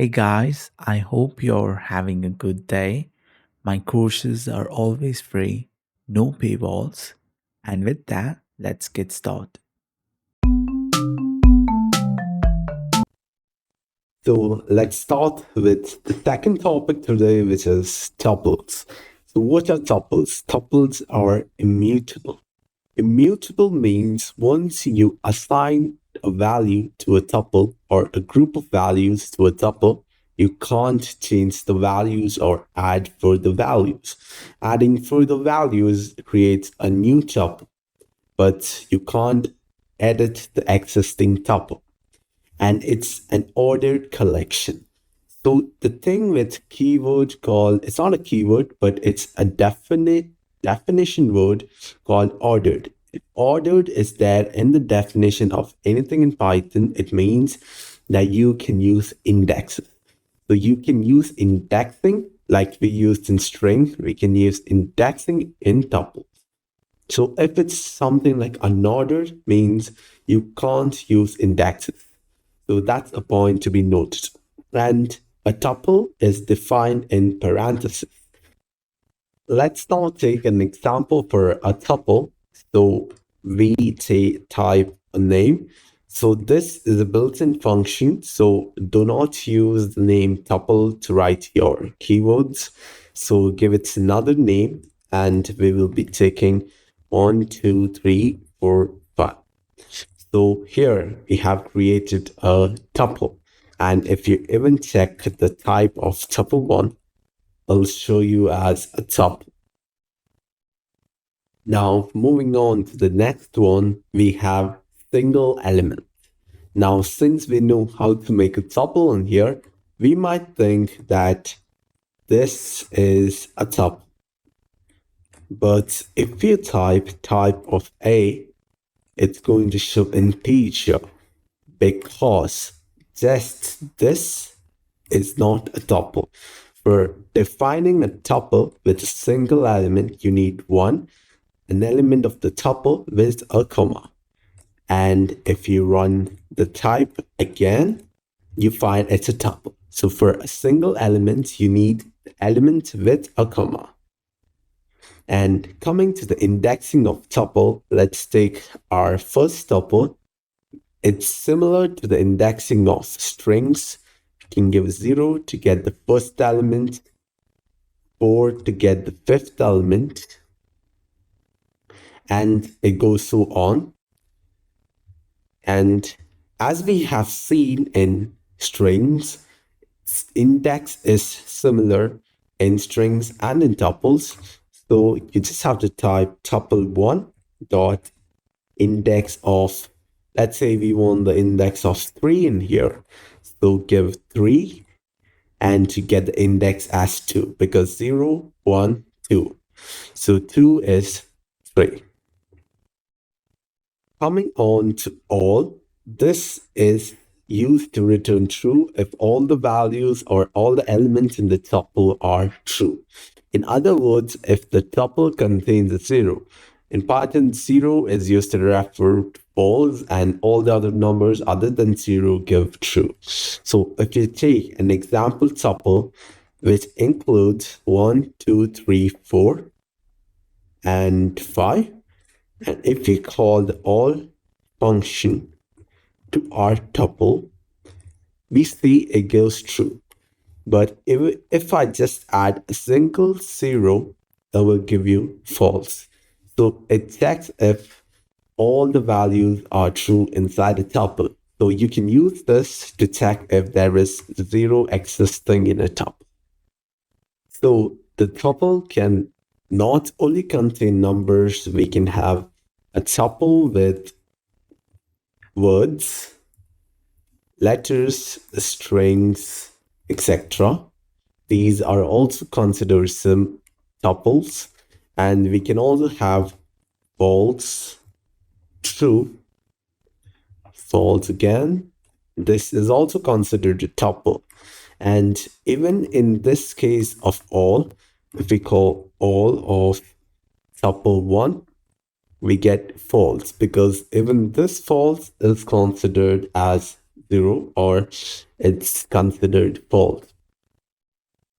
Hey guys, I hope you're having a good day. My courses are always free, no paywalls. And with that, let's get started. So let's start with the second topic today, which is tuples. So what are tuples? Tuples are immutable. Immutable means once you assign a value to a tuple or a group of values to a tuple, you can't change the values or add further values. Adding further values creates a new tuple, but you can't edit the existing tuple, and it's an ordered collection. So the thing with keyword called, it's not a keyword, but it's a definite definition word called ordered. If ordered is there in the definition of anything in Python, it means that you can use indexes. So you can use indexing like we used in string, we can use indexing in tuple. So if it's something like unordered, means you can't use indexes. So that's a point to be noted. And a tuple is defined in parentheses. Let's now take an example for a tuple. So we type a name. So this is a built-in function. So do not use the name tuple to write your keywords. So give it another name, and we will be taking 1, 2, 3, 4, 5. So here we have created a tuple. And if you even check the type of tuple one, I'll show you as a tuple. Now, moving on to the next one, we have single element. Now, since we know how to make a tuple in here, we might think that this is a tuple. But if you type of A, it's going to show integer, because just this is not a tuple. For defining a tuple with a single element, you need an element of the tuple with a comma. And if you run the type again, you find it's a tuple. So for a single element, you need the element with a comma. And coming to the indexing of tuple, let's take our first tuple. It's similar to the indexing of strings. You can give 0 to get the first element, 4 to get the fifth element, and it goes so on. And as we have seen in strings, index is similar in strings and in tuples. So you just have to type tuple1 dot index of, let's say we want the index of 3 in here. So give 3 and to get the index as 2, because 0, 1, 2. So 2 is 3. Coming on to all, this is used to return true if all the values or all the elements in the tuple are true. In other words, if the tuple contains a 0. In Python, 0 is used to refer to false, and all the other numbers other than 0 give true. So if you take an example tuple which includes 1, 2, 3, 4, and 5, and if we call the all function to our tuple, we see it goes true. But if I just add a single 0, that will give you false. So it checks if all the values are true inside the tuple. So you can use this to check if there is 0 existing in a tuple. So the tuple can not only contain numbers, we can have a tuple with words, letters, strings, etc. These are also considered some tuples, and we can also have false, true, false again. This is also considered a tuple. And even in this case of all, if we call all of tuple 1, we get false, because even this false is considered as 0 or it's considered false.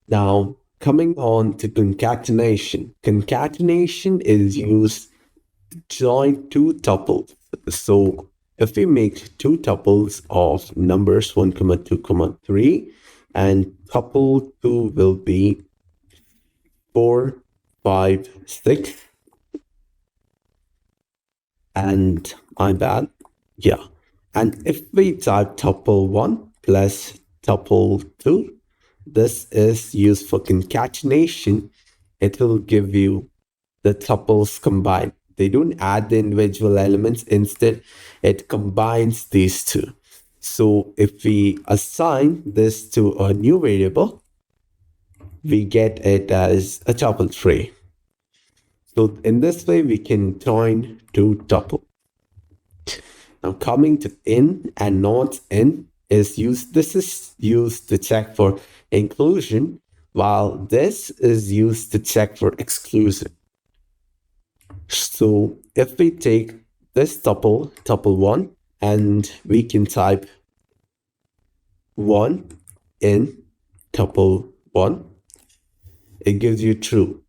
Now, coming on to concatenation. Concatenation is used to join two tuples. So if we make two tuples of numbers 1, 2, 3, and tuple 2 will be 4, 5, 6, and my bad. Yeah. And if we type tuple 1 plus tuple 2, this is used for concatenation. It will give you the tuples combined. They don't add the individual elements. Instead, it combines these two. So if we assign this to a new variable, we get it as a tuple tree. So in this way, we can join two tuples. Now coming to in and not in is used. This is used to check for inclusion, while this is used to check for exclusion. So if we take this tuple, tuple 1, and we can type 1 in tuple 1, it gives you true.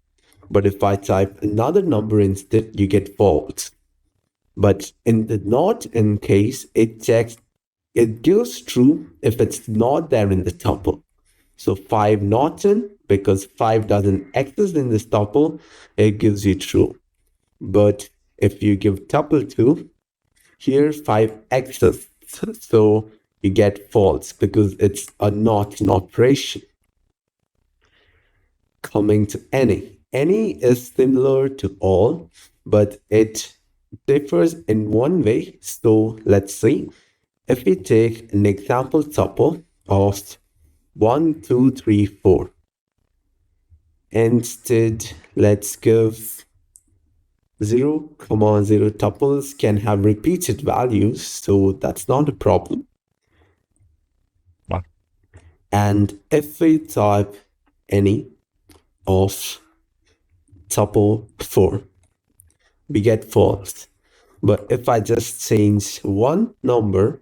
But if I type another number instead, you get false. But in the not in case, it checks, it gives true if it's not there in the tuple. So 5 not in, because 5 doesn't exist in this tuple, it gives you true. But if you give tuple 2, here 5 exists. So you get false because it's a not an operation. Coming to any. Any is similar to all, but it differs in one way. So let's see. If we take an example tuple of 1, 2, 3, 4. Instead, let's give 0, 0 tuples can have repeated values, so that's not a problem. And if we type any of tuple 4, we get false. But if I just change one number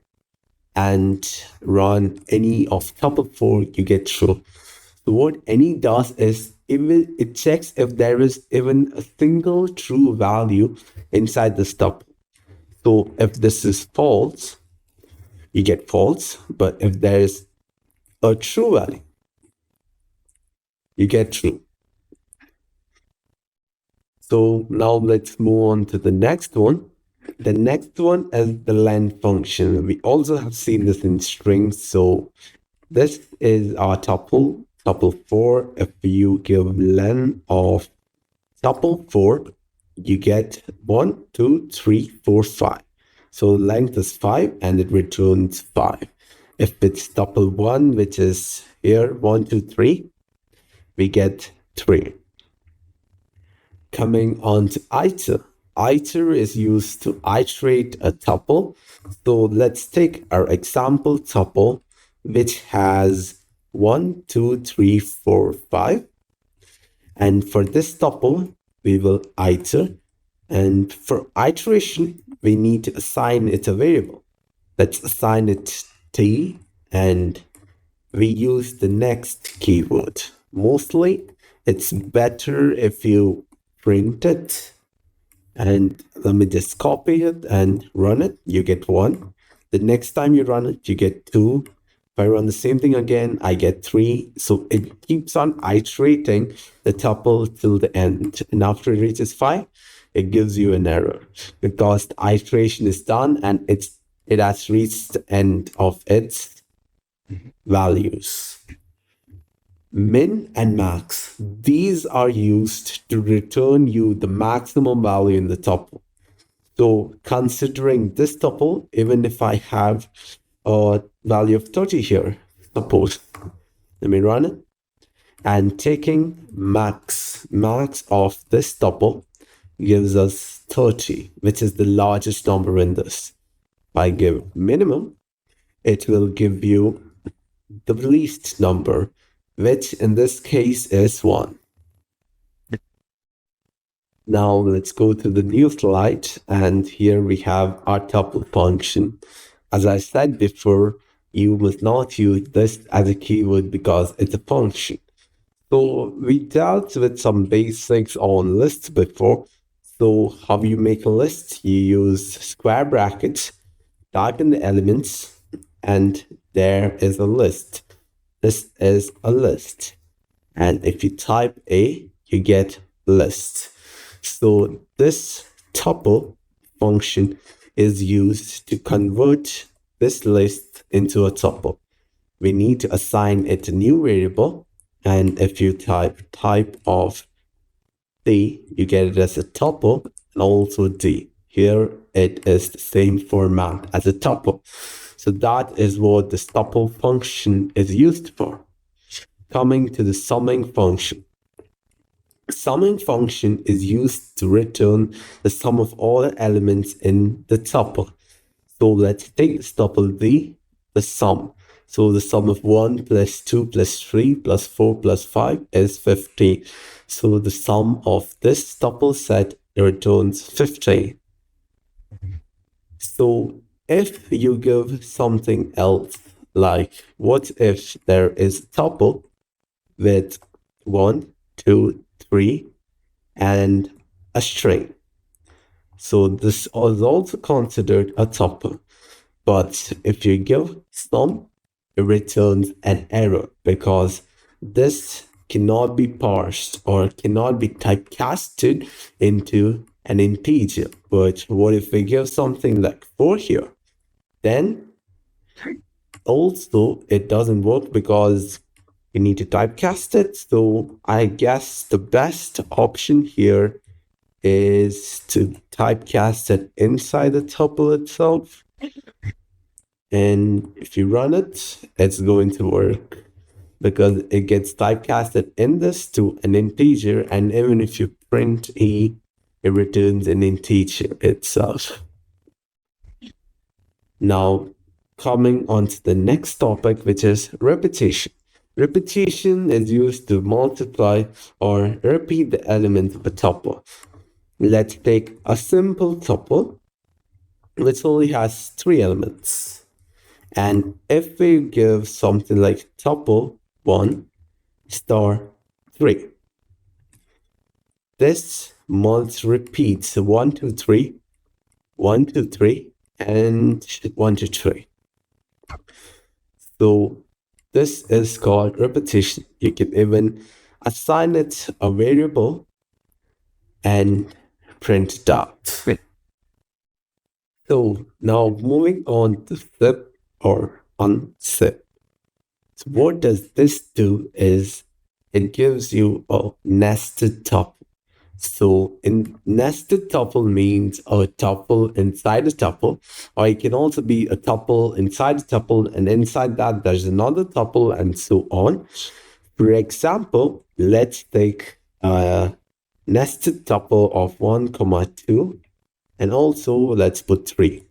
and run any of tuple 4, you get true. So what any does is it checks if there is even a single true value inside the tuple. So if this is false, you get false. But if there is a true value, you get true. So now let's move on to the next one. The next one is the len function. We also have seen this in strings. So this is our tuple 4. If you give len of tuple 4, you get 1, 2, 3, 4, 5. So length is 5 and it returns 5. If it's tuple 1, which is here 1, 2, 3, we get 3. Coming on to iter. Iter is used to iterate a tuple. So let's take our example tuple, which has 1, 2, 3, 4, 5. And for this tuple, we will iter. And for iteration, we need to assign it a variable. Let's assign it t, and we use the next keyword. Mostly, it's better if you print it. And let me just copy it and run it. You get 1. The next time you run it, you get 2. If I run the same thing again, I get 3. So it keeps on iterating the tuple till the end. And after it reaches 5, it gives you an error because the iteration is done and it has reached the end of its values. Min and max. These are used to return you the maximum value in the tuple. So considering this tuple, even if I have a value of 30 here, suppose, let me run it, and taking max of this tuple gives us 30, which is the largest number in this. If I give minimum, it will give you the least number, which in this case is 1. Now let's go to the new slide, and here we have our tuple function. As I said before, you must not use list as a keyword because it's a function. So we dealt with some basics on lists before. So how you make a list? You use square brackets, type in the elements, and there is a list. This is a list. And if you type A, you get list. So this tuple function is used to convert this list into a tuple. We need to assign it a new variable. And if you type of D, you get it as a tuple and also D. Here it is the same format as a tuple. So that is what this tuple function is used for. Coming to the summing function. Summing function is used to return the sum of all the elements in the tuple. So let's take this tuple D, the sum. So the sum of 1 plus 2 plus 3 plus 4 plus 5 is 15. So the sum of this tuple set returns 15. So if you give something else, like what if there is a tuple with 1, 2, 3, and a string. So this is also considered a tuple. But if you give sum, it returns an error because this cannot be parsed or cannot be typecasted into an integer. But what if we give something like 4 here? Then also it doesn't work because you need to typecast it. So I guess the best option here is to typecast it inside the tuple itself. And if you run it, it's going to work because it gets typecasted in this to an integer. And even if you print E, it returns an integer itself. Now, coming on to the next topic, which is repetition. Repetition is used to multiply or repeat the element of a tuple. Let's take a simple tuple which only has 3 elements. And if we give something like tuple 1 star 3, this must repeat 1, 2, 3, 1, 2, 3, and 1, 2, 3. So this is called repetition. You can even assign it a variable and print it out. So now moving on to zip or unzip. So what does this do is it gives you a nested tuple. So in nested tuple means a tuple inside a tuple, or it can also be a tuple inside a tuple, and inside that there's another tuple, and so on. For example, let's take a nested tuple of 1, 2, and also let's put 3.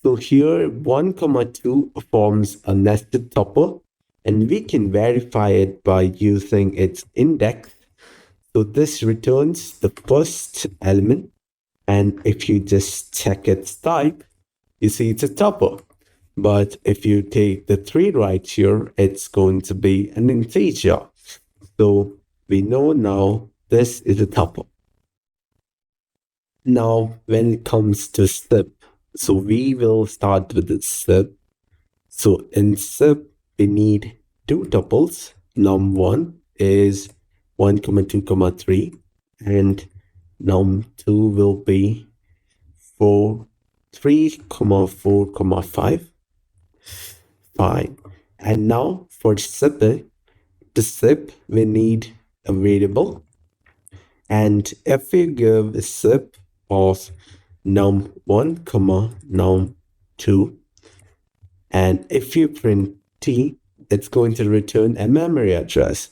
So here 1, 2 forms a nested tuple, and we can verify it by using its index. So this returns the first element, and if you just check its type, you see it's a tuple. But if you take the 3 right here, it's going to be an integer. So we know now this is a tuple. Now, when it comes to zip, so we will start with the zip. So in zip, we need 2 tuples. Num1 is 1, 2, 3, and num2 will be 4, 3, 4, 5. Fine. And now for zipping, the zip, we need a variable. And if we give a zip of num1, num2, and if you print t, it's going to return a memory address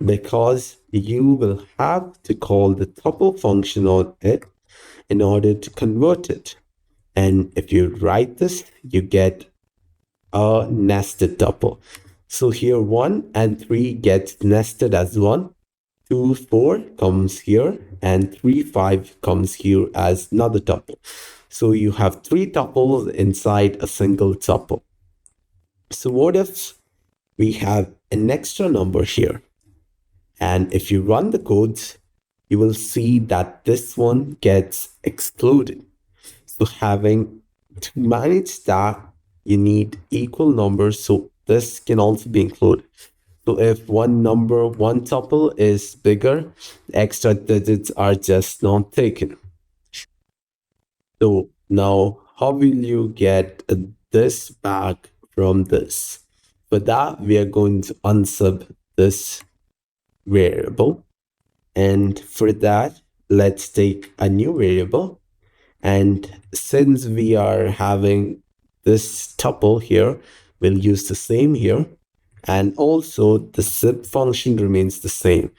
because you will have to call the tuple function on it in order to convert it. And if you write this, you get a nested tuple. So here 1 and 3 get nested as 1. 2, 4 comes here, and 3, 5 comes here as another tuple. So you have 3 tuples inside a single tuple. So what if we have an extra number here? And if you run the codes, you will see that this one gets excluded. So to manage that, you need equal numbers. So this can also be included. So if one tuple is bigger, the extra digits are just not taken. So now how will you get this back from this? For that, we are going to unzip this variable. And for that, let's take a new variable. And since we are having this tuple here, we'll use the same here. And also the zip function remains the same.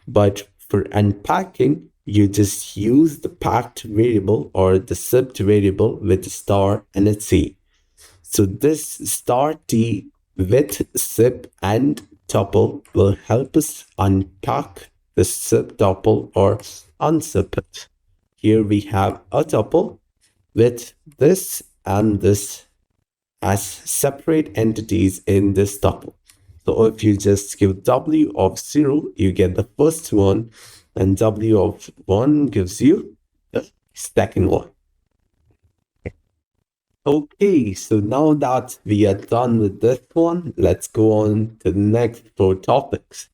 But for unpacking, you just use the packed variable or the zipped variable with a star and a t. So this star t with zip and tuple will help us unpack the zip tuple or unzip it. Here we have a tuple with this and this as separate entities in this tuple. So if you just give w of 0, you get the first one, and w of 1 gives you the second one. Okay, so now that we are done with this one, let's go on to the next 4 topics.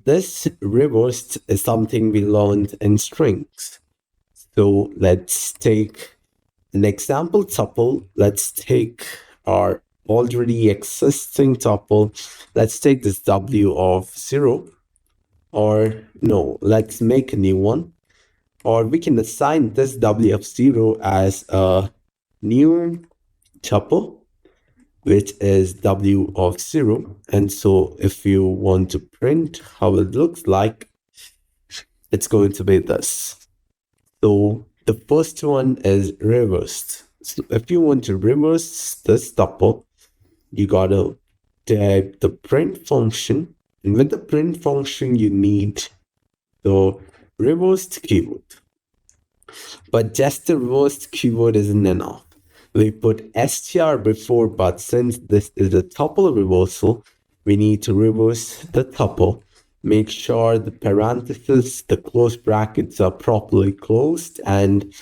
This reversed is something we learned in strings. So let's take an example tuple. Let's take our already existing tuple. Let's take this w of 0, or no, let's make a new one. Or we can assign this w of 0 as a new tuple, which is w of 0. And so if you want to print how it looks like, it's going to be this. So the first one is reversed. So if you want to reverse this tuple, you gotta type the print function. And with the print function, you need the reversed keyword. But just the reversed keyword isn't enough. We put str before, but since this is a tuple reversal, we need to reverse the tuple. Make sure the parentheses, the close brackets are properly closed, and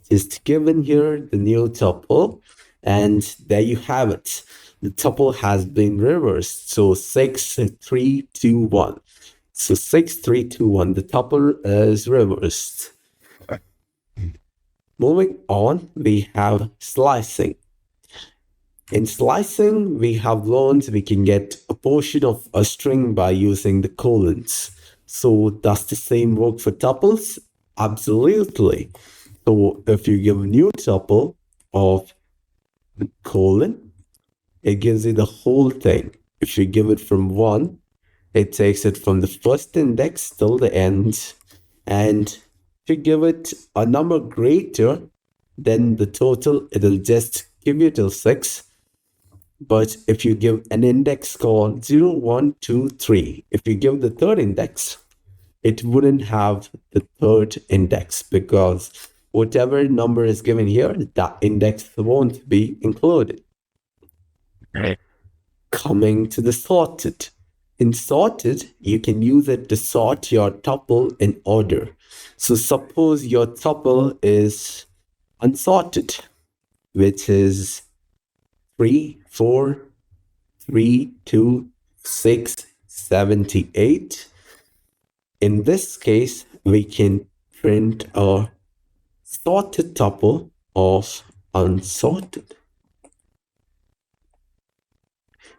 just given here the new tuple, and there you have it. The tuple has been reversed. So 6, 3, 2, 1. So 6, 3, 2, 1. The tuple is reversed. Moving on, we have slicing. In slicing, we have learned we can get a portion of a string by using the colons. So does the same work for tuples? Absolutely. So if you give a new tuple of colon, it gives you the whole thing. If you give it from 1, it takes it from the first index till the end. And if you give it a number greater than the total, it'll just give you till 6. But if you give an index called 0, 1, 2, 3, if you give the third index, it wouldn't have the third index because whatever number is given here, that index won't be included. Coming to the sorted. In sorted, you can use it to sort your tuple in order. So suppose your tuple is unsorted, which is 3, 4, 3, 2, 6, 78. In this case, we can print a sorted tuple of unsorted.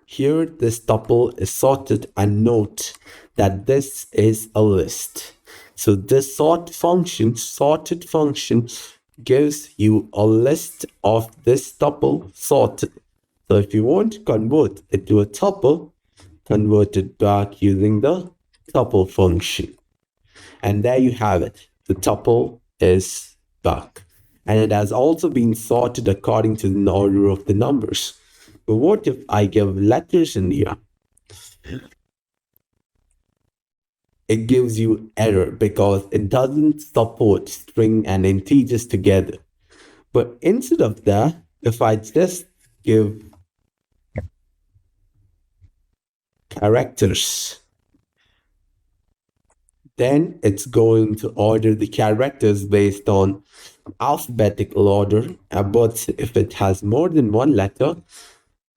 Here, this tuple is sorted, and note that this is a list. So this sorted function gives you a list of this tuple sorted. So if you want to convert it to a tuple, convert it back using the tuple function. And there you have it. The tuple is back. And it has also been sorted according to the order of the numbers. But what if I give letters in here? It gives you error because it doesn't support string and integers together. But instead of that, if I just give characters. Then it's going to order the characters based on alphabetical order. But if it has more than one letter,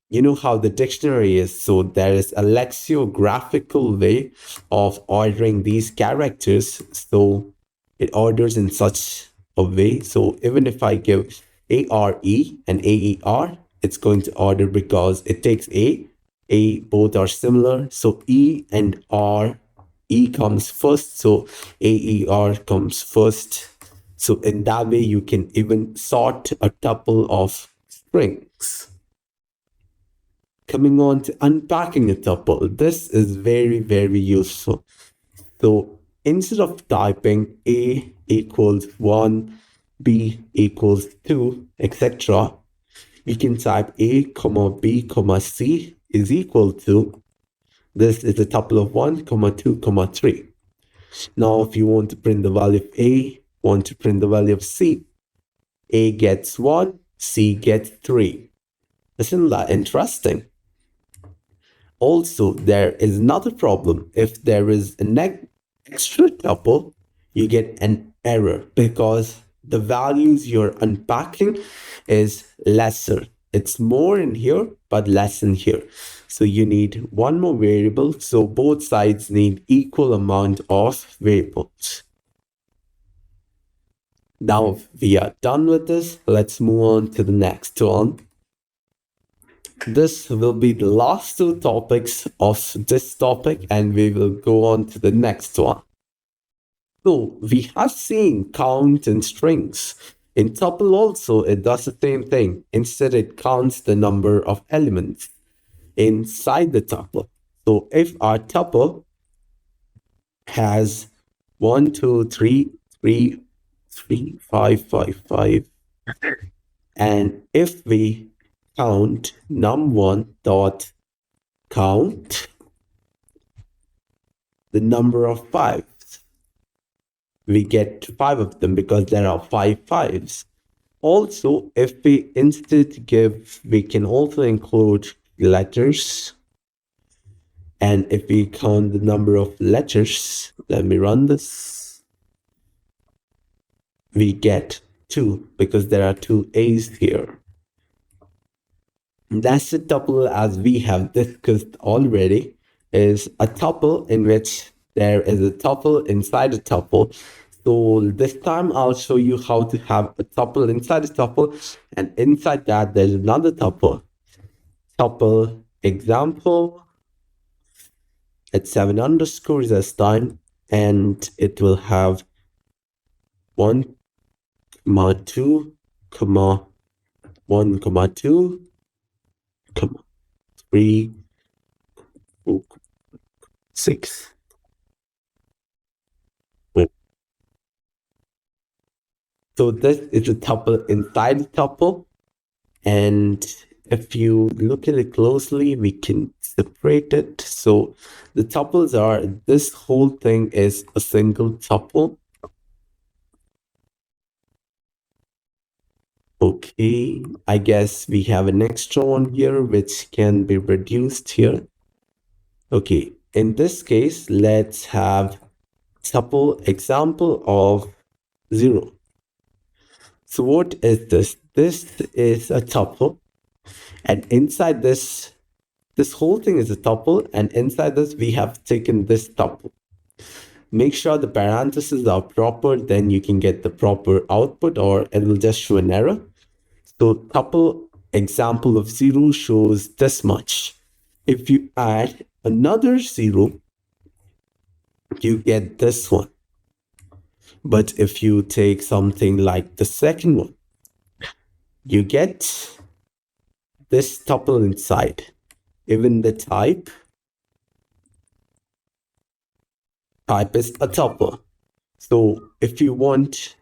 you know how the dictionary is. So there is a lexicographical way of ordering these characters. So it orders in such a way. So even if I give ARE and AER, it's going to order because it takes A, both are similar. So E and R, E comes first. So AER comes first. So in that way, you can even sort a tuple of strings. Coming on to unpacking a tuple, this is very, very useful. So instead of typing A equals 1, B equals 2, etc., you can type A, comma B, comma C is equal to, this is a tuple of 1, comma 2, comma 3. Now, if you want to print the value of A, want to print the value of C, A gets 1, C gets 3. Isn't that interesting? Also, there is another problem. If there is an extra tuple, you get an error because the values you're unpacking is lesser. It's more in here, but less in here. So you need one more variable. So both sides need equal amount of variables. Now we are done with this. Let's move on to the next one. This will be the last two topics of this topic, and we will go on to the next one. So we have seen count and strings. In tuple also, it does the same thing. Instead, it counts the number of elements inside the tuple. So if our tuple has 1, 2, 3, 3, 3, 5, 5, 5, and if we count num1 dot count the number of fives, we get 5 of them because there are 5 fives. Also, if we instead give, we can also include letters. And if we count the number of letters, let me run this, we get 2 because there are 2 A's here. That's a tuple, as we have discussed already, is a tuple in which there is a tuple inside a tuple. So this time I'll show you how to have a tuple inside a tuple, and inside that there's another tuple. Tuple example, it's 7 underscores this time, and it will have 1, 2, 1, 2, 3, 4, 6. So this is a tuple inside a tuple. And if you look at it closely, we can separate it. So the tuples are, this whole thing is a single tuple. Okay, I guess we have an extra one here which can be reduced here. Okay, in this case, let's have tuple example of 0. So what is this? This is a tuple, and inside this whole thing is a tuple, and inside this we have taken this tuple. Make sure the parentheses are proper, then you can get the proper output, or it will just show an error. So tuple example of 0 shows this much. If you add another 0, you get this one. But if you take something like the second one, you get this tuple inside. Even the type is a tuple. So if you want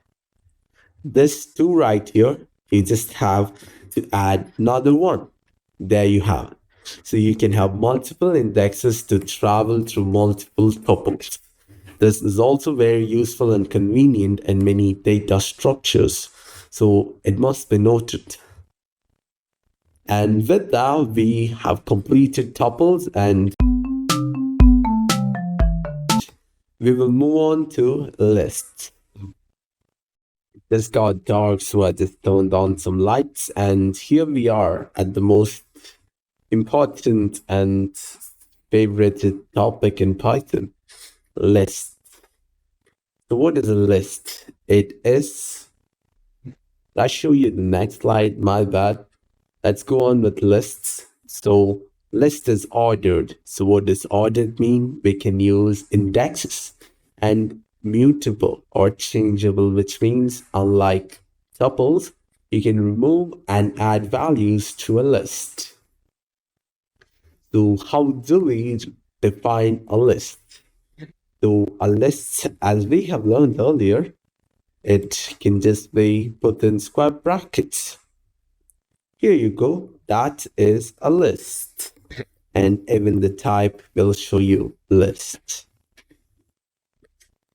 this 2 right here, you just have to add another 1. There you have it. So you can have multiple indexes to travel through multiple tuples. This is also very useful and convenient in many data structures. So it must be noted. And with that, we have completed tuples, and We will move on to lists. Just got dark, so I just turned on some lights, and here we are at the most important and favorite topic in Python, list. So what is a list? It is, I'll show you the next slide, my bad. Let's go on with lists. So list is ordered. So what does ordered mean? We can use indexes and mutable or changeable, which means unlike tuples, you can remove and add values to a list. So how do we define a list? So a list, as we have learned earlier, it can just be put in square brackets. Here you go. That is a list. And even the type will show you list.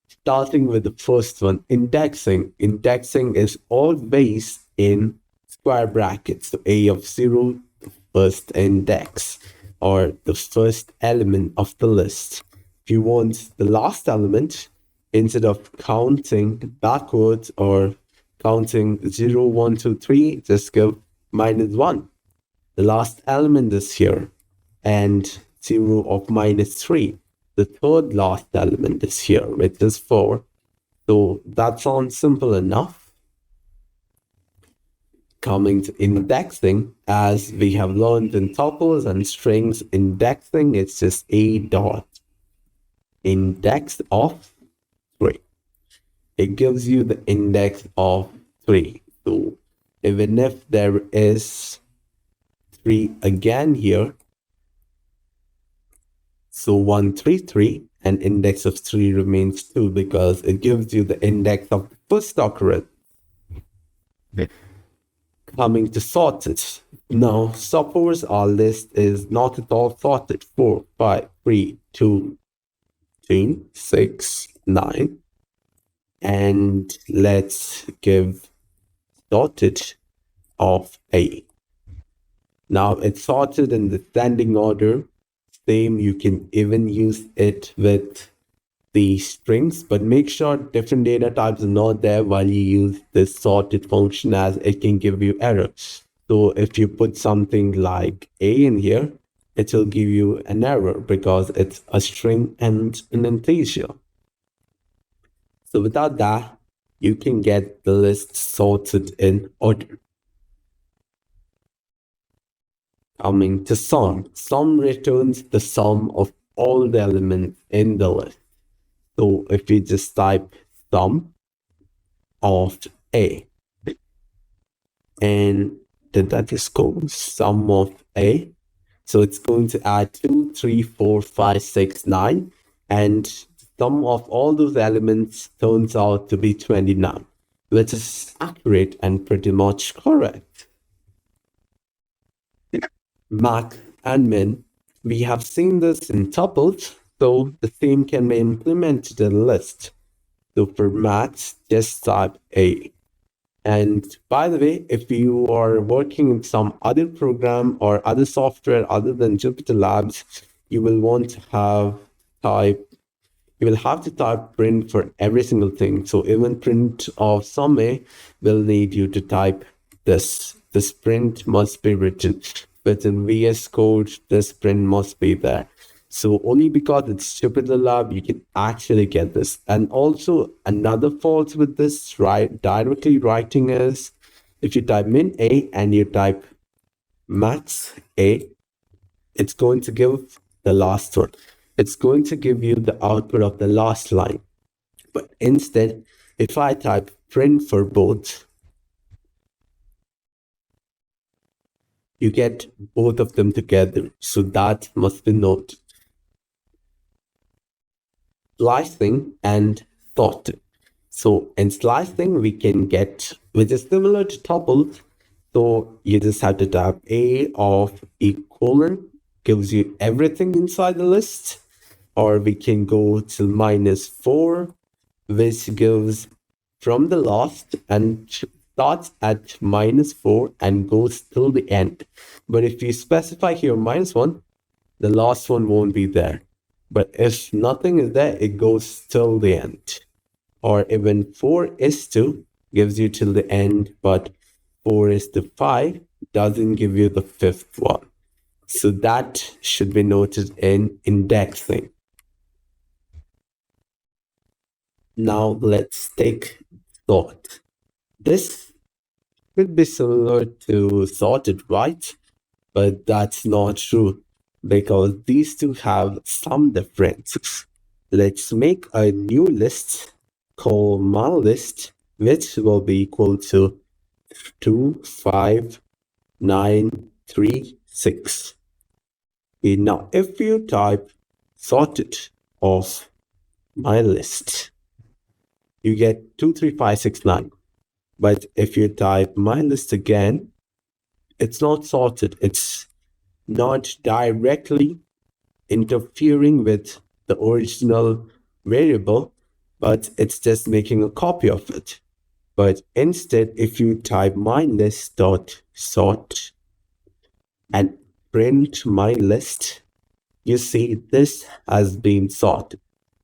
Starting with the first one, indexing. Indexing is always in square brackets. So A of 0, first index, or the first element of the list. If you want the last element, instead of counting backwards or counting 0, 1, 2, 3, just give -1. The last element is here, and 0 of -3. The third last element is here, which is 4. So that sounds simple enough. Coming to indexing, as we have learned in tuples and strings, indexing is just a dot index of 3. It gives you the index of 3. So even if there is 3 again here, so 133, and index of 3 remains 2 because it gives you the index of the first occurrence. Coming to sorted. Now, suppose our list is not at all sorted. 4, 5, 3, 2, 3, 6, 9. And let's give sorted of A. Now, it's sorted in the descending order. Same, you can even use it with the strings, but make sure different data types are not there while you use this sorted function, as it can give you errors. So if you put something like A in here, it will give you an error because it's a string and an integer. So without that, you can get the list sorted in order. Coming to sum. Sum returns the sum of all the elements in the list. So if we just type sum of A, and did that just go sum of A? So it's going to add 2, 3, 4, 5, 6, 9, and sum of all those elements turns out to be 29, which is accurate and pretty much correct. Max and min, we have seen this in tuples, so the same can be implemented in a list. So for max, just type A. And by the way, if you are working in some other program or other software other than Jupyter Labs, you will want to have to type print for every single thing. So even print of sum A will need you to type this. This print must be written. But in VS Code, this print must be there. So only because it's Jupyter Lab, you can actually get this. And also another fault with this, directly writing is, if you type min A and you type max A, it's going to give the last one. It's going to give you the output of the last line. But instead, if I type print for both, you get both of them together. So that must be noted. Slicing and sorting. So in slicing, we can get, which is similar to tuples. So you just have to type A of a colon, gives you everything inside the list. Or we can go to -4, which gives from the last and starts at -4 and goes till the end. But if you specify here -1, the last one won't be there. But if nothing is there, it goes till the end. Or even 4 is to gives you till the end, but 4 is to 5 doesn't give you the fifth one. So that should be noted in indexing. Now let's take sort. This could be similar to sorted, right? But that's not true because these two have some differences. Let's make a new list called my list, which will be equal to 2, 5, 9, 3, 6. Okay, now if you type sorted of my list, you get 2, 3, 5, 6, 9. But if you type my list again, it's not sorted. It's not directly interfering with the original variable, but it's just making a copy of it. But instead, if you type my list dot sort and print my list, you see this has been sorted.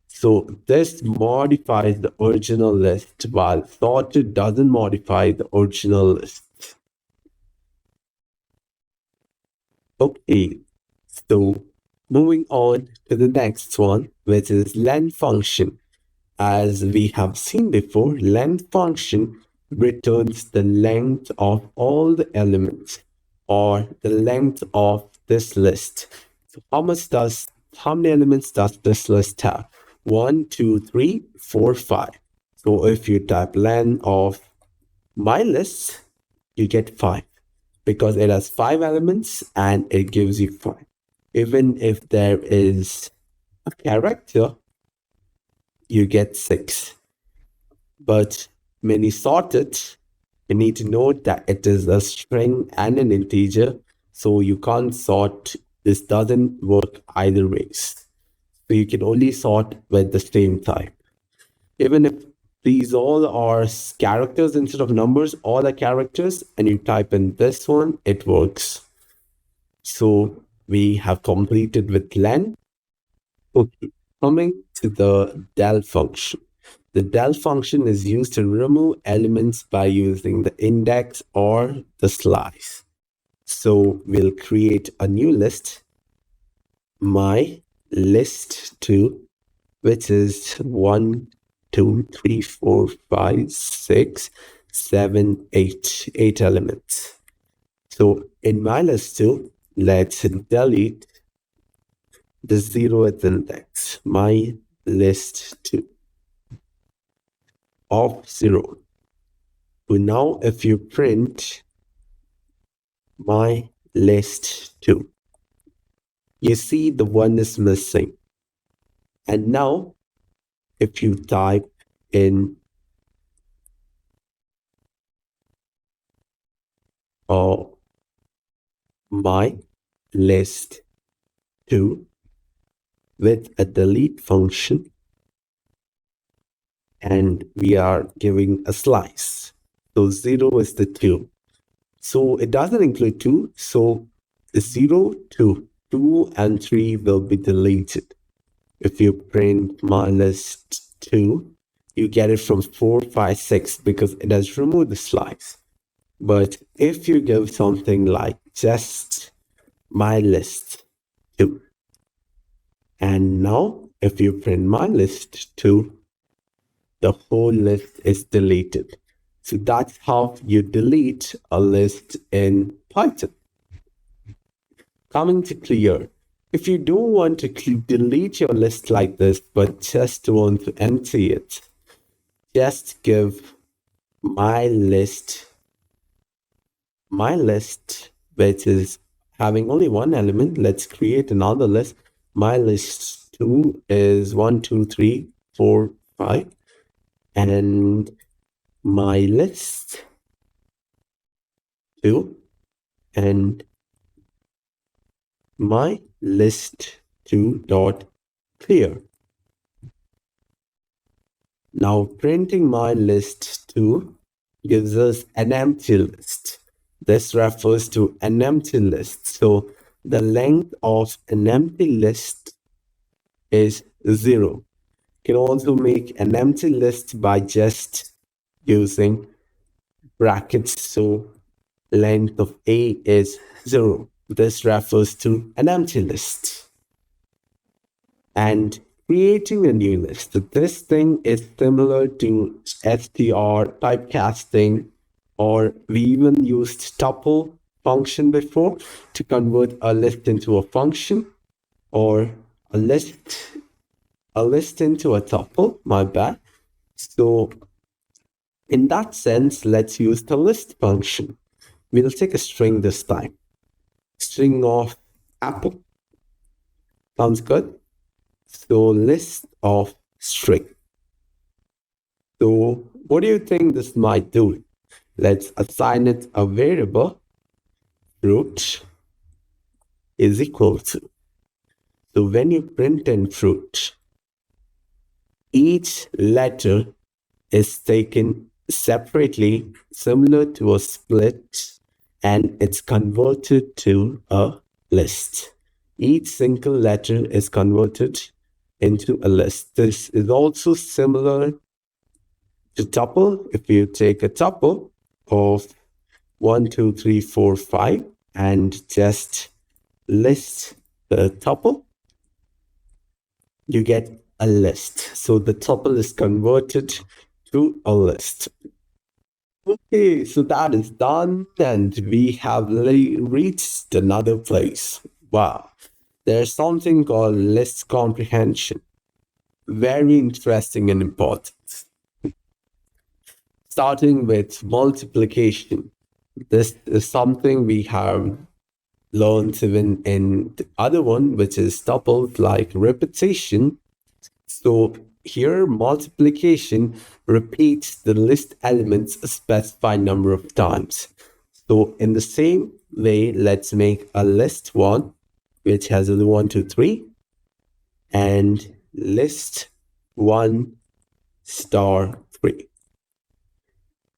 So this modifies the original list, while sorted doesn't modify the original list. Okay, so moving on to the next one, which is len function. As we have seen before, len function returns the length of all the elements or the length of this list. So how many elements does this list have? 1, 2, 3, 4, 5. So if you type len of my list, you get 5 because it has 5 elements and it gives you 5. Even if there is a character, you get 6. But when you sort it, you need to note that it is a string and an integer, so you can't sort. This doesn't work either ways. So you can only sort with the same type. Even if these all are characters instead of numbers, all are characters, and you type in this one, it works. So we have completed with len. Okay, coming to the del function. The del function is used to remove elements by using the index or the slice. So we'll create a new list, my list 2, which is 1, 2, 3, 4, 5, 6, 7, 8, 8 elements. So in my list 2, let's delete the 0th index, my list 2 of 0. So now if you print my list 2, you see the 1 is missing. And now if you type in my list 2 with a delete function, and we are giving a slice. So 0 is the 2. So it doesn't include 2. So 0, 2, 2 and 3 will be deleted. If you print my list 2, you get it from 4, 5, 6 because it has removed the slice. But if you give something like just my list 2, and now if you print my list 2, the whole list is deleted. So that's how you delete a list in Python. Coming to clear. If you don't want to delete your list like this, but just want to empty it, just give my list, which is having only one element. Let's create another list. My list 2 is 1, 2, 3, 4, 5. And my list 2 and my list 2 dot clear. Now printing my list 2 gives us an empty list. This refers to an empty list. So the length of an empty list is 0. You can also make an empty list by just using brackets. So length of A is 0. This refers to an empty list. And creating a new list. So this thing is similar to str typecasting, or we even used tuple function before to convert a list into a function, or a list into a tuple, my bad. So in that sense, let's use the list function. We'll take a string this time. String of apple. Sounds good. So list of string. So what do you think this might do? Let's assign it a variable. Fruit is equal to. So when you print in fruit, each letter is taken separately, similar to a split, and it's converted to a list. Each single letter is converted into a list. This is also similar to tuple. If you take a tuple of 1, 2, 3, 4, 5 and just list the tuple, you get a list. So the tuple is converted to a list. Okay, so that is done, and we have reached another place. Wow, there's something called list comprehension. Very interesting and important. Starting with multiplication. This is something we have learned even in the other one, which is tuples, like repetition. So here, multiplication repeats the list elements a specified number of times. So in the same way, let's make a list 1, which has a 1, 2, 3, and list 1 star 3.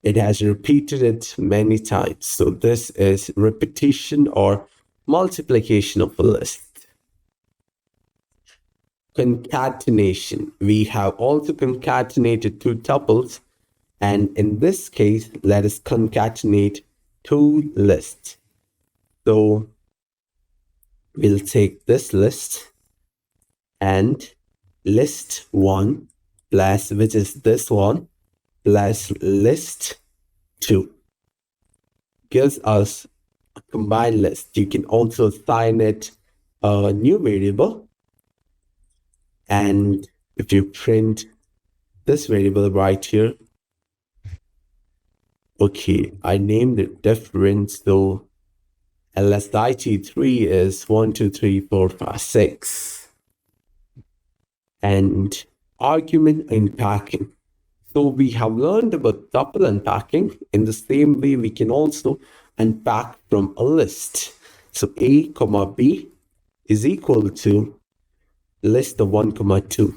It has repeated it many times. So this is repetition or multiplication of a list. Concatenation. We have also concatenated two tuples, and in this case, let us concatenate two lists. So we'll take this list and list 1 plus, which is this one, plus list 2 gives us a combined list. You can also assign it a new variable. And if you print this variable right here, okay, I named it different. So LSIT3 is 1, 2, 3, 4, 5, 6. And argument unpacking. So we have learned about tuple unpacking. In the same way, we can also unpack from a list. So A comma B is equal to list of 1 comma 2.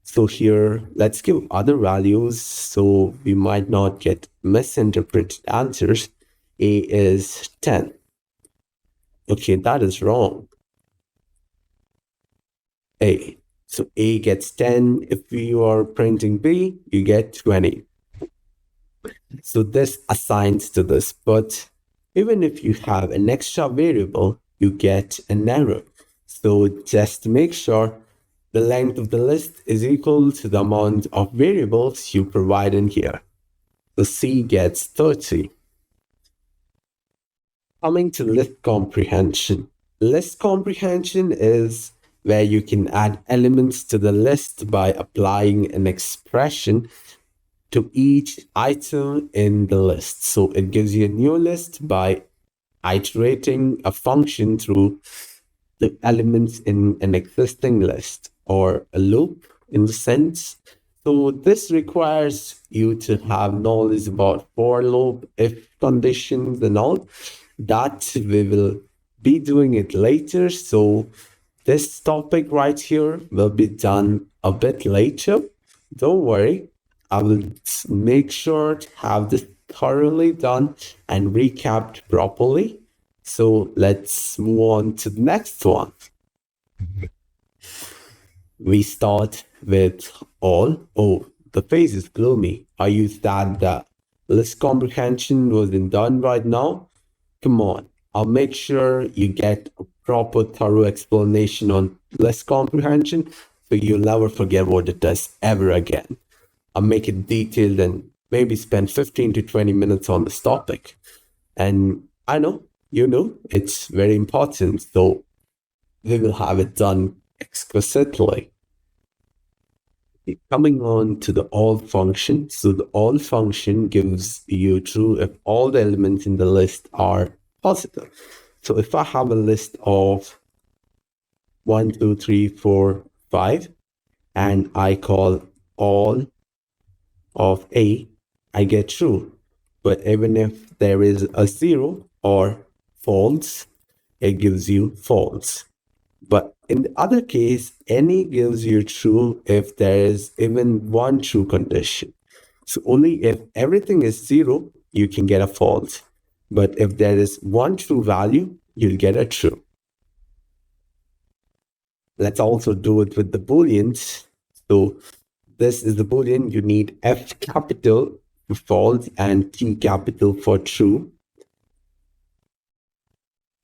So here, let's give other values so we might not get misinterpreted answers. A is 10. Okay, that is wrong. A. So A gets 10. If you are printing B, you get 20. So this assigns to this, but even if you have an extra variable, you get an error. So just make sure the length of the list is equal to the amount of variables you provide in here. So C gets 30. Coming to list comprehension. List comprehension is where you can add elements to the list by applying an expression to each item in the list. So it gives you a new list by iterating a function through the elements in an existing list, or a loop in the sense. So this requires you to have knowledge about for loop, if conditions and all. That we will be doing it later. So this topic right here will be done a bit later. Don't worry. I will make sure to have this thoroughly done and recapped properly. So let's move on to the next one. We start with all. Oh, the face is gloomy. Are you sad that list comprehension wasn't done right now? Come on, I'll make sure you get a proper, thorough explanation on list comprehension so you'll never forget what it does ever again. I'll make it detailed and maybe spend 15 to 20 minutes on this topic. And I know, it's very important. So we will have it done exquisitely. Coming on to the all function. So the all function gives you true if all the elements in the list are positive. So if I have a list of 1, 2, 3, 4, 5, and I call all of A, I get true. But even if there is a 0 or false, it gives you false. But in the other case, any gives you true if there is even one true condition. So only if everything is 0, you can get a false. But if there is one true value, you'll get a true. Let's also do it with the booleans. So this is the boolean. You need F capital for false and T capital for true.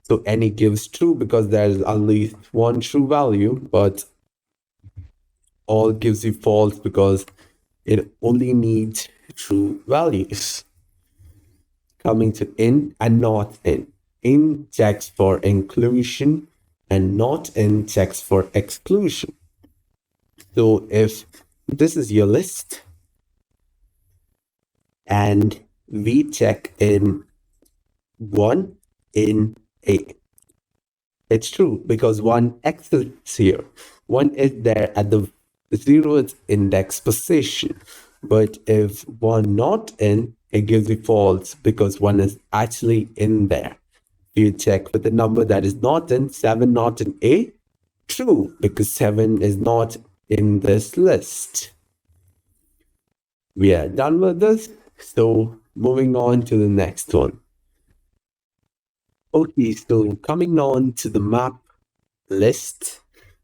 So any gives true because there's only one true value, but all gives you false because it only needs true values. Coming to in and not in. In checks for inclusion and not in checks for exclusion. So if this is your list and we check in 1 in A, it's true because 1 exists here. 1 is there at the 0th index position. But if 1 not in, it gives you false because 1 is actually in there. You check with the number that is not in, 7 not in A, true because 7 is not in this list. We are done with this. So moving on to the next one. Okay, so coming on to the map list.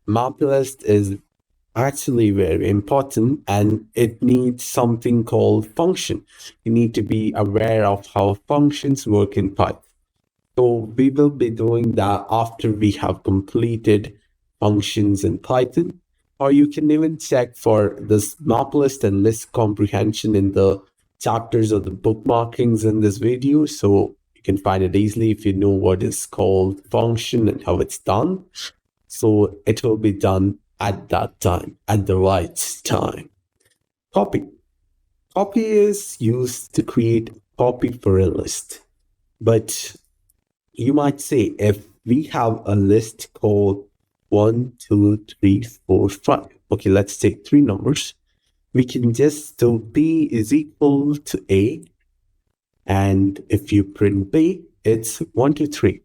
Map list is actually very important and it needs something called function. You need to be aware of how functions work in Python. So we will be doing that after we have completed functions in Python, or you can even check for this map list and list comprehension in the chapters or the bookmarkings in this video. So you can find it easily if you know what is called function and how it's done. So it will be done at that time, at the right time. Copy. Copy is used to create copy for a list. But you might say if we have a list called 1, 2, 3, 4, 5. Okay, let's take 3 numbers. We can just do B is equal to A. And if you print B, it's 1, 2, 3.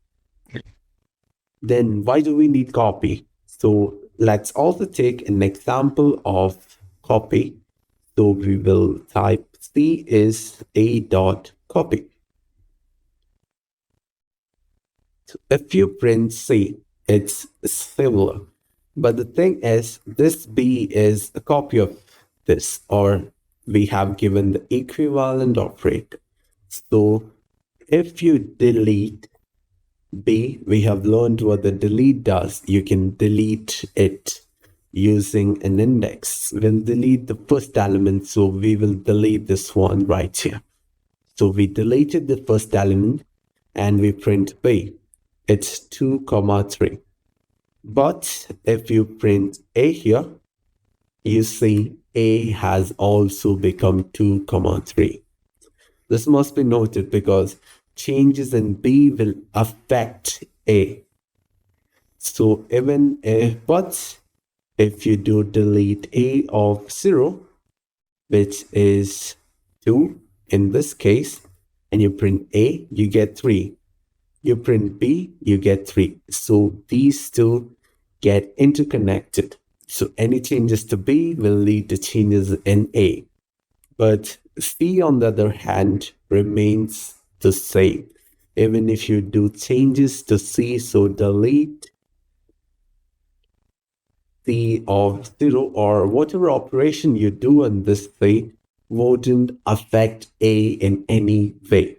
Then why do we need copy? So let's also take an example of copy. So we will type C is A dot copy. So if you print C, it's similar. But the thing is, this B is a copy of this, or we have given the equivalent operator. So if you delete B, we have learned what the delete does. You can delete it using an index. We'll delete the first element, so we will delete this one right here. So we deleted the first element and we print B. It's 2, 3. But if you print A here, you see A has also become 2, 3. This must be noted because changes in B will affect A. So even if, but if you do delete A of 0, which is 2 in this case, and you print A, you get 3. You print B, you get 3. So these two get interconnected. So any changes to B will lead to changes in A. But C, on the other hand, remains the same. Even if you do changes to C, so delete C of 0 or whatever operation you do in this way wouldn't affect A in any way.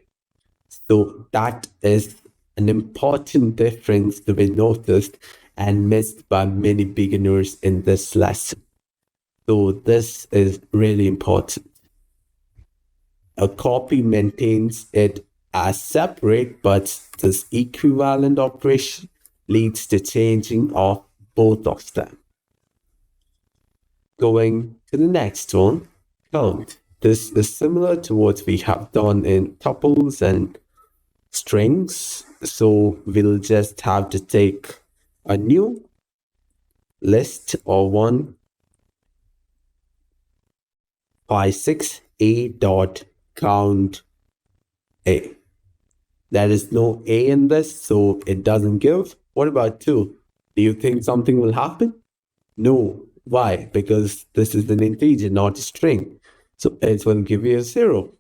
So that is an important difference to be noticed and missed by many beginners in this lesson. So this is really important. A copy maintains it as separate, but this equivalent operation leads to changing of both of them. Going to the next one, count. This is similar to what we have done in tuples and strings. So we'll just have to take a new list or 156 a dot count a. There is no a in this, so it doesn't give. What about 2? Do you think something will happen? No. Why? Because this is an integer, not a string. So it will give you a 0.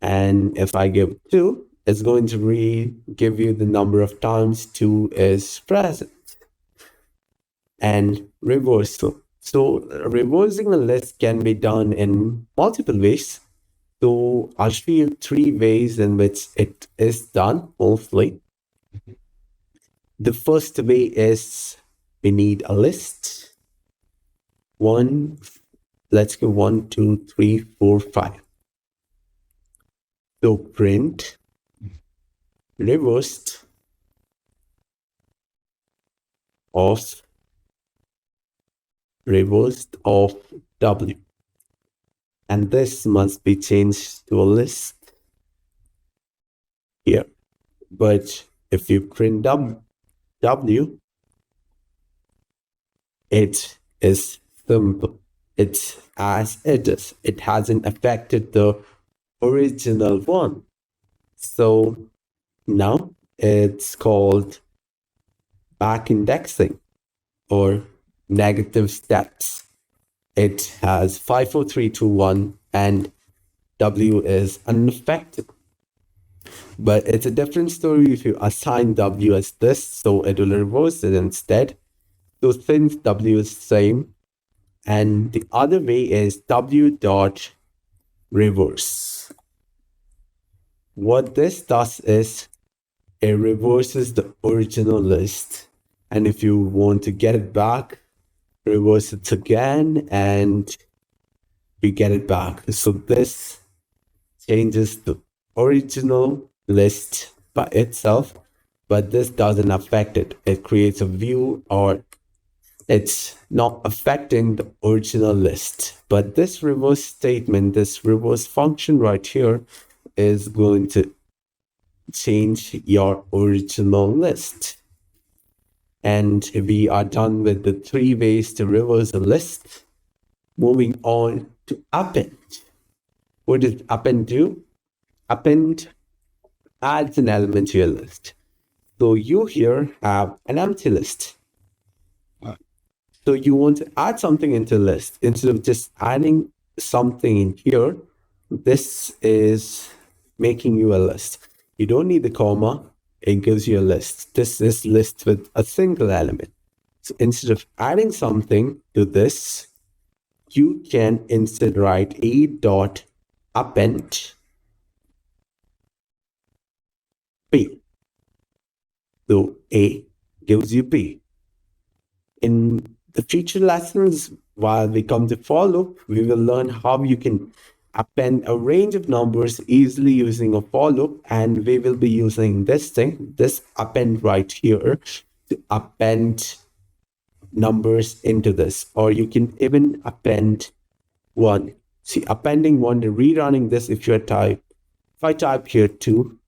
And if I give 2, it's going to give you the number of times 2 is present. And reversal. So reversing a list can be done in multiple ways. So I'll show you 3 ways in which it is done mostly. The first way is we need a list. Let's go 1, 2, 3, 4, 5. So print reversed of W. And this must be changed to a list here. But if you print W, it is simple. It's as it is. It hasn't affected the original one. So now it's called back indexing or negative steps. It has 5, 4, 3, 2, 1, and W is unaffected. But it's a different story if you assign W as this, so it will reverse it instead. So since W is the same, and the other way is W dot reverse. What this does is it reverses the original list. And if you want to get it back, reverse it again and we get it back. So this changes the original list by itself, but this doesn't affect it. It creates a view, or it's not affecting the original list. But this reverse statement, this reverse function right here is going to change your original list. And we are done with the 3 ways to reverse a list. Moving on to append. What does append do? Append adds an element to your list. So you here have an empty list. So you want to add something into a list. Instead of just adding something in here, this is making you a list. You don't need the comma. It gives you a list. This is list with a single element. So instead of adding something to this, you can instead write a dot append b. So a gives you b. In the future lessons, while we come to for loop, we will learn how you can append a range of numbers easily using a for loop, and we will be using this append right here to append numbers into this. Or you can even append 1. See, appending 1, rerunning this, if I type here 2,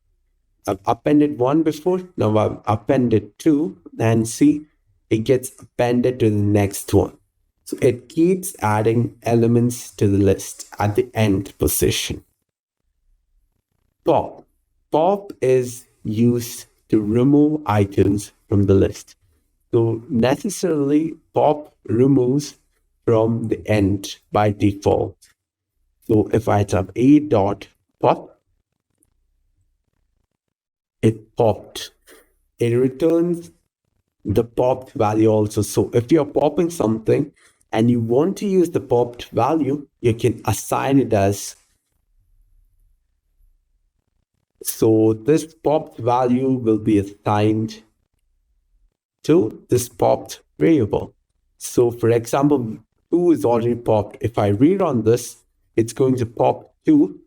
I've appended 1 before, now I've appended 2, and see, it gets appended to the next one. So it keeps adding elements to the list at the end position. Pop. Pop is used to remove items from the list. So necessarily pop removes from the end by default. So if I type a dot pop, it popped. It returns the popped value also. So if you're popping something and you want to use the popped value, you can assign it as. So this popped value will be assigned to this popped variable. So for example, 2 is already popped. If I rerun this, it's going to pop 2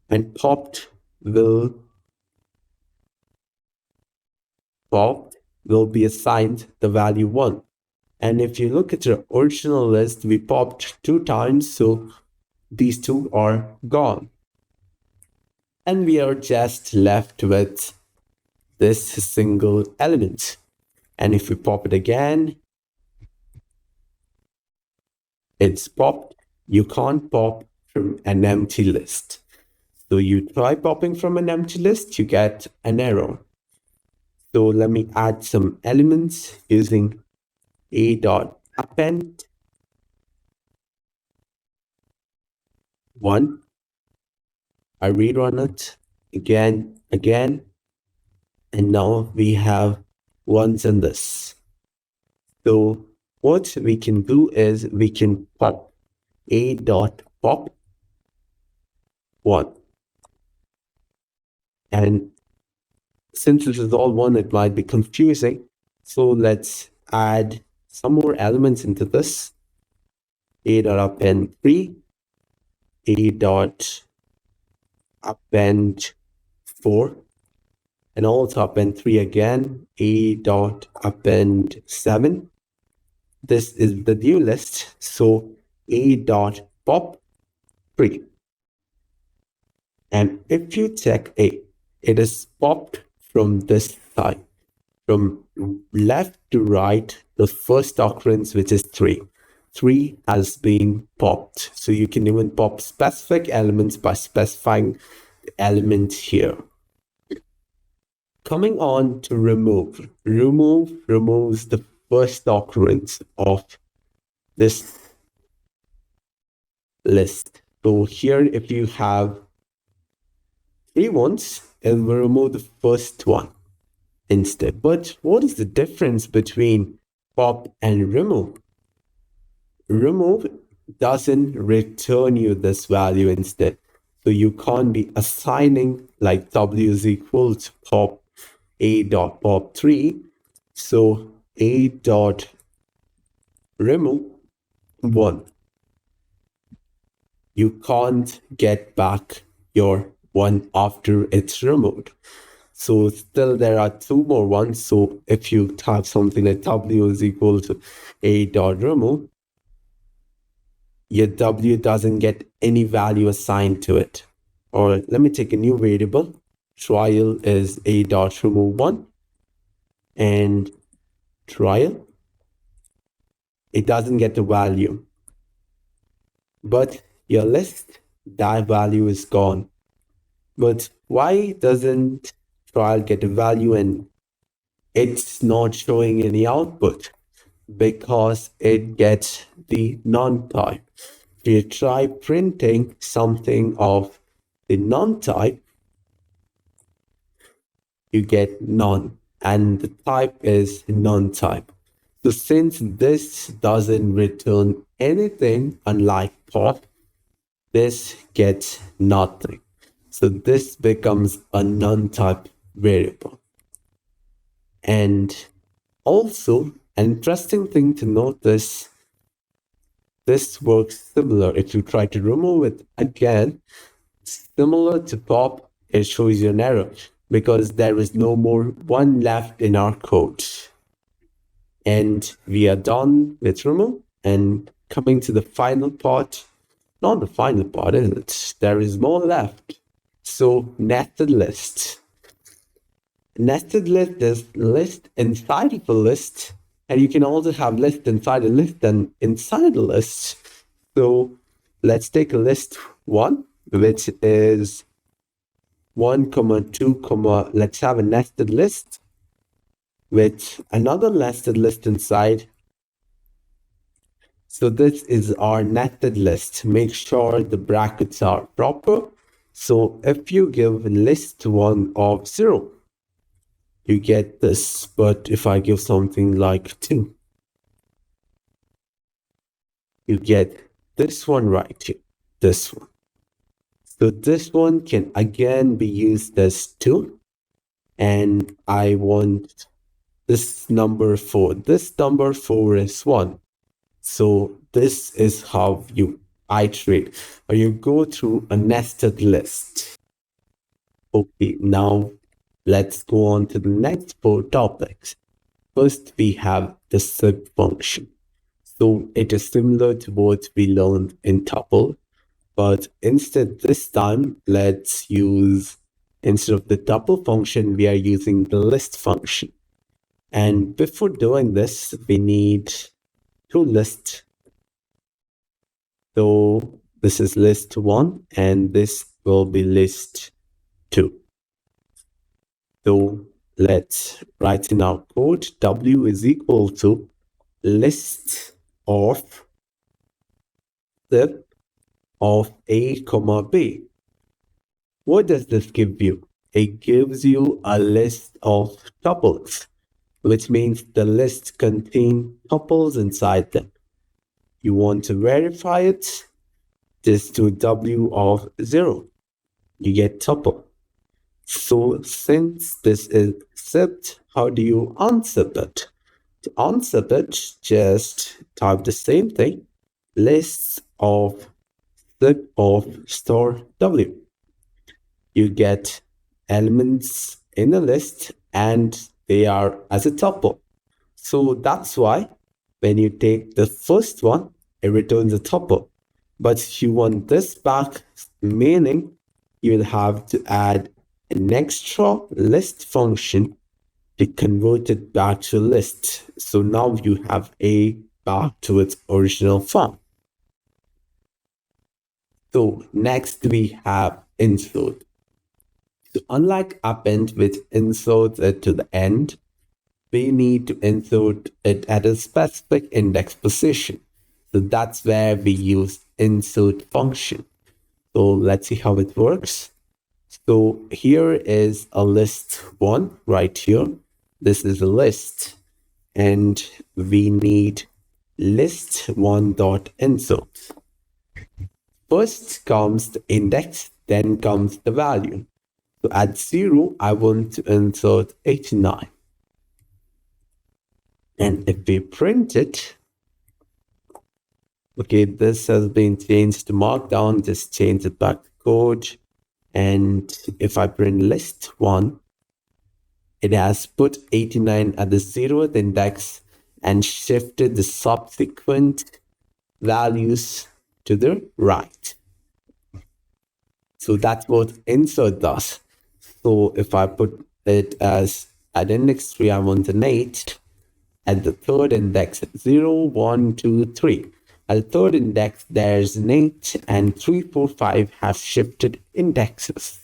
and popped will be assigned the value 1. And if you look at the original list, we popped 2 times, so these 2 are gone. And we are just left with this single element. And if we pop it again, it's popped. You can't pop from an empty list. So you try popping from an empty list, you get an error. So let me add some elements using a.append 1. I rerun it again, and now we have ones in this. So what we can do is we can pop a.pop 1. And since this is all one, it might be confusing. So let's add some more elements into this. A.append 3, a.append 4, and also append 3 again, a.append 7. This is the new list, so a.pop 3. And if you check A, it is popped from this side. From left to right, the first occurrence, which is 3. 3 has been popped. So you can even pop specific elements by specifying the element here. Coming on to remove. Remove removes the first occurrence of this list. So here, if you have 3 ones, it will remove the first one instead. But what is the difference between pop and remove? Remove doesn't return you this value instead. So you can't be assigning like w is equal to pop a.pop 3. So a.remove 1. You can't get back your 1 after it's removed. So still there are 2 more ones. So if you type something like w is equal to a.remove, your w doesn't get any value assigned to it. Or let me take a new variable. Trial is a.remove 1, and trial, it doesn't get a value. But your list, that value is gone. But why doesn't trial get a value and it's not showing any output? Because it gets the none type. If you try printing something of the none type, you get none, and the type is none type. So since this doesn't return anything, unlike pop, this gets nothing. So this becomes a none type variable. And also, an interesting thing to notice, this works similar. If you try to remove it again, similar to pop, it shows you an error because there is no more 1 left in our code. And we are done with remove, and coming to the final part. Not the final part, is it? There is more left. So nested list. Nested list is list inside of a list, and you can also have list inside a list and inside a list. So let's take a list 1, which is 1, 2, let's have a nested list with another nested list inside. So this is our nested list. Make sure the brackets are proper. So if you give list 1 of 0, you get this. But if I give something like 2, you get this one right here, this one. So this one can again be used as 2, and I want this number 4. This number 4 is 1. So this is how you iterate, or you go through a nested list. Okay, now let's go on to the next 4 topics. First, we have the zip function. So it is similar to what we learned in tuple, but instead this time, let's use, instead of the tuple function, we are using the list function. And before doing this, we need to list. So this is list 1, and this will be list 2. So let's write in our code, W is equal to list of zip of A comma B. What does this give you? It gives you a list of tuples, which means the list contains tuples inside them. You want to verify it, just do W of 0. You get tuple. So since this is zipped, how do you unzip it? To unzip it, just type the same thing, lists of zip of store W. You get elements in a list and they are as a tuple. So that's why when you take the first one, it returns a tuple. But if you want this back, meaning you'll have to add an extra list function to convert it back to a list. So now you have A back to its original form. So next we have insert. So unlike append, which inserts it to the end, we need to insert it at a specific index position. So that's where we use insert function. So let's see how it works. So here is a list 1 right here. This is a list, and we need list1.insert. First comes the index, then comes the value. So at 0, I want to insert 89. And if we print it, okay, this has been changed to markdown, just change it back to code. And if I print list 1, it has put 89 at the 0th index and shifted the subsequent values to the right. So that's what insert does. So if I put it as at index 3, I want an 8. At the 3rd index, 0, 1, 2, 3. At the 3rd index, there's an 8, and 3, 4, 5 have shifted indexes.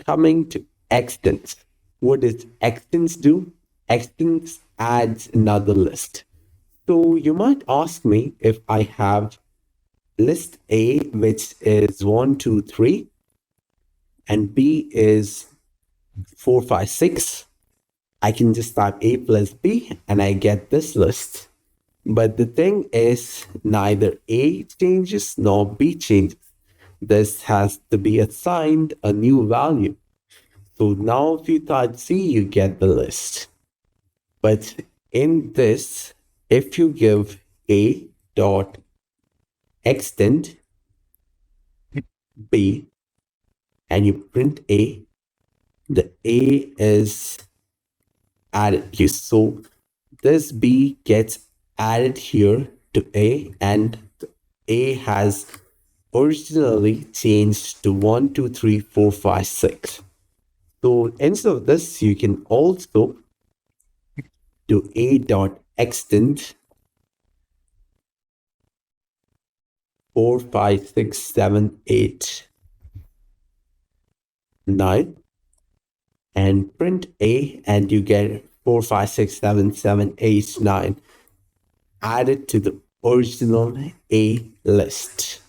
Coming to extends. What does extends do? Extends adds another list. So you might ask me, if I have list A, which is 1, 2, 3, and B is 4, 5, 6, I can just type A plus B and I get this list. But the thing is, neither A changes nor B changes. This has to be assigned a new value. So now if you type C, you get the list. But in this, if you give A dot extend B and you print A, the A is added here. So this B gets added here to A, and A has originally changed to 1, 2, 3, 4, 5, 6. So instead of this, you can also do A dot extend 4, 5, 6, 7, 8, 9 and print A, and you get 4, 5, 6, 7, 7, 8, 9 added to the original A list.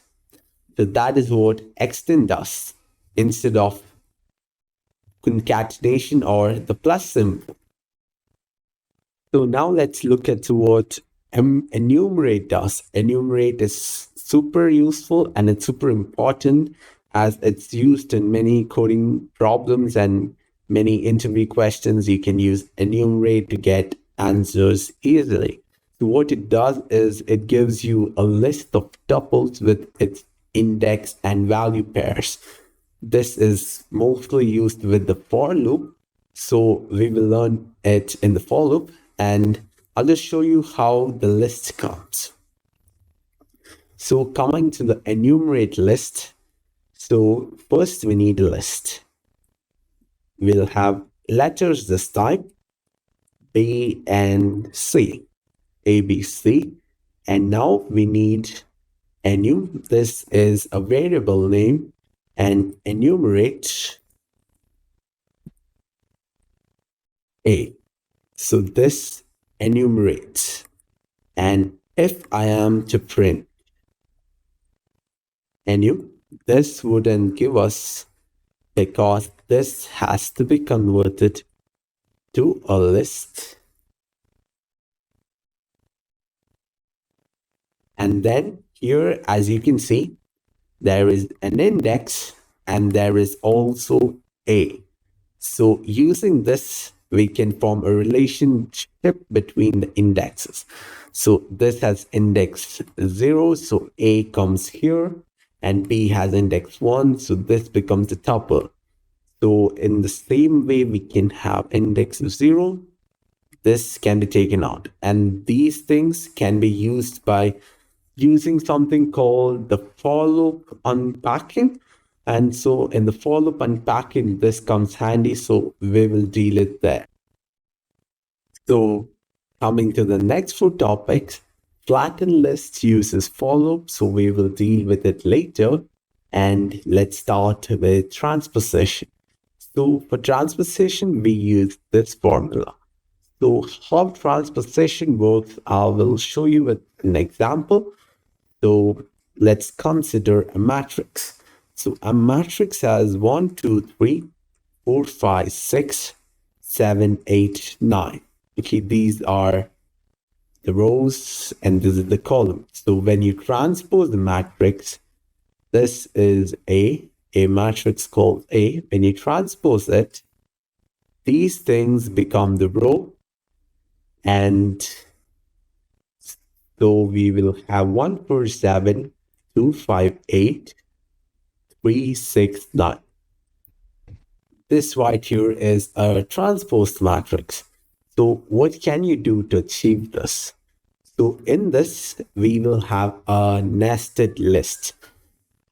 So that is what extend does. Instead of concatenation or the plus symbol. So now let's look at what enumerate does. Enumerate is super useful and it's super important as it's used in many coding problems and many interview questions. You can use enumerate to get answers easily. So what it does is it gives you a list of tuples with its index and value pairs. This is mostly used with the for loop. So we will learn it in the for loop and I'll just show you how the list comes. So coming to the enumerate list. So first we need a list. We'll have letters this time, B and C, A, B, C. And now we need enu. This is a variable name and enumerate A. So this enumerates. And if I am to print enu, this wouldn't give us because this has to be converted to a list. And then here, as you can see, there is an index and there is also A. So using this, we can form a relationship between the indexes. So this has index 0, so A comes here, and B has index 1, so this becomes a tuple. So in the same way, we can have index 0, this can be taken out. And these things can be used by using something called the for loop unpacking. And so in the for loop unpacking, this comes handy, so we will deal it there. So coming to the next 4 topics, flatten list uses for loop, so we will deal with it later. And let's start with transposition. So for transposition, we use this formula. So how transposition works, I will show you with an example. So let's consider a matrix. So a matrix has 1, 2, 3, 4, 5, 6, 7, 8, 9. Okay, these are the rows and this is the column. So when you transpose the matrix, this is a matrix called A. When you transpose it, these things become the row, and so we will have 1, 4, 7, 2, 5, 8, 3, 6, 9. This right here is a transposed matrix. So what can you do to achieve this? So in this, we will have a nested list.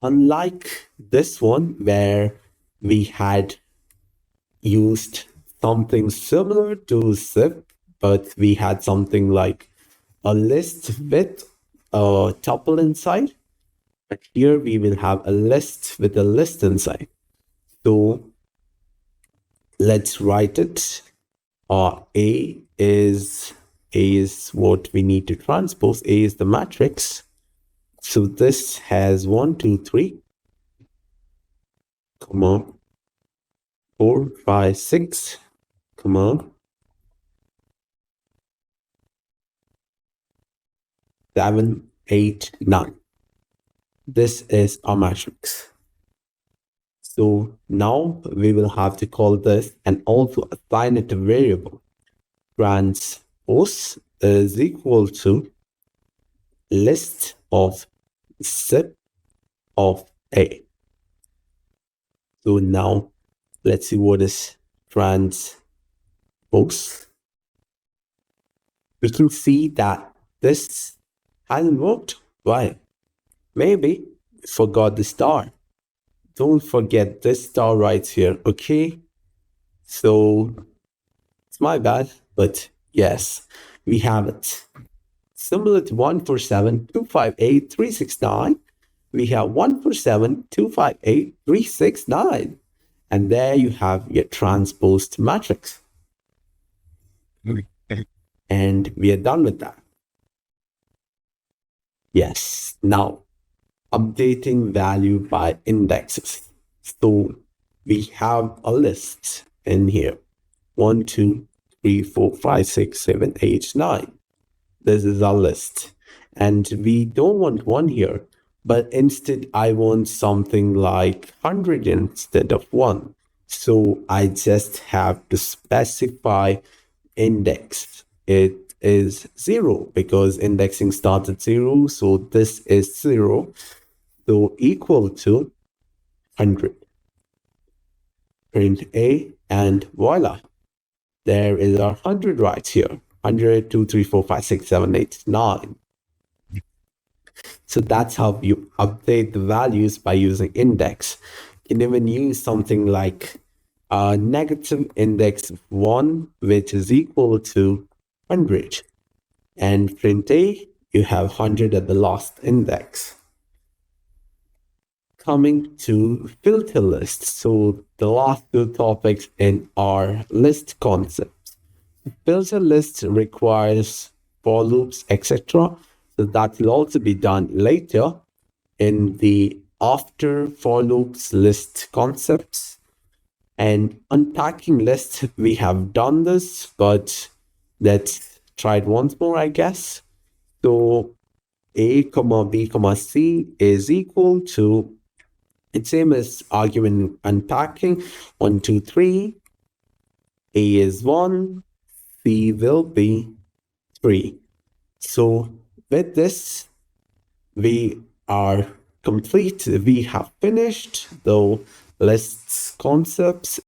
Unlike this one where we had used something similar to zip, but we had something like a list with a tuple inside. But here we will have a list with a list inside. So let's write it. A is what we need to transpose. A is the matrix. So this has 1, 2, 3, come on, 4, 5, 6, come on, 7, 8, 9. This is our matrix. So now we will have to call this and also assign it a variable. Transpose is equal to list of zip of A. So now let's see what is transpose. We can see that this hasn't worked. Why? Maybe we forgot the star. Don't forget this star right here, okay? So it's my bad, but yes, we have it. Similar to 147, 258, 369, we have 147, 258, 369. And there you have your transposed matrix. And we are done with that. Yes, now updating value by indexes. So we have a list in here. 1, 2, 3, 4, 5, 6, 7, 8, 9. This is our list. And we don't want 1 here, but instead I want something like 100 instead of 1. So I just have to specify index. It is 0 because indexing starts at 0. So this is 0. So equal to 100. Print A and voila. There is our 100 right here. 100, 2, 3, 4, 5, 6, 7, 8, 9. So that's how you update the values by using index. You can even use something like a negative index of 1, which is equal to 100. And print A, you have 100 at the last index. Coming to filter lists. So the last two topics in our list concept. Filter list requires for loops, etc. So that will also be done later in the after for loops list concepts. And unpacking list, we have done this, but let's try it once more, I guess. So A, comma B, comma C is equal to, it's same as argument unpacking, 1, 2, 3. A is 1, B will be 3. So with this, we are complete. We have finished the lists concepts.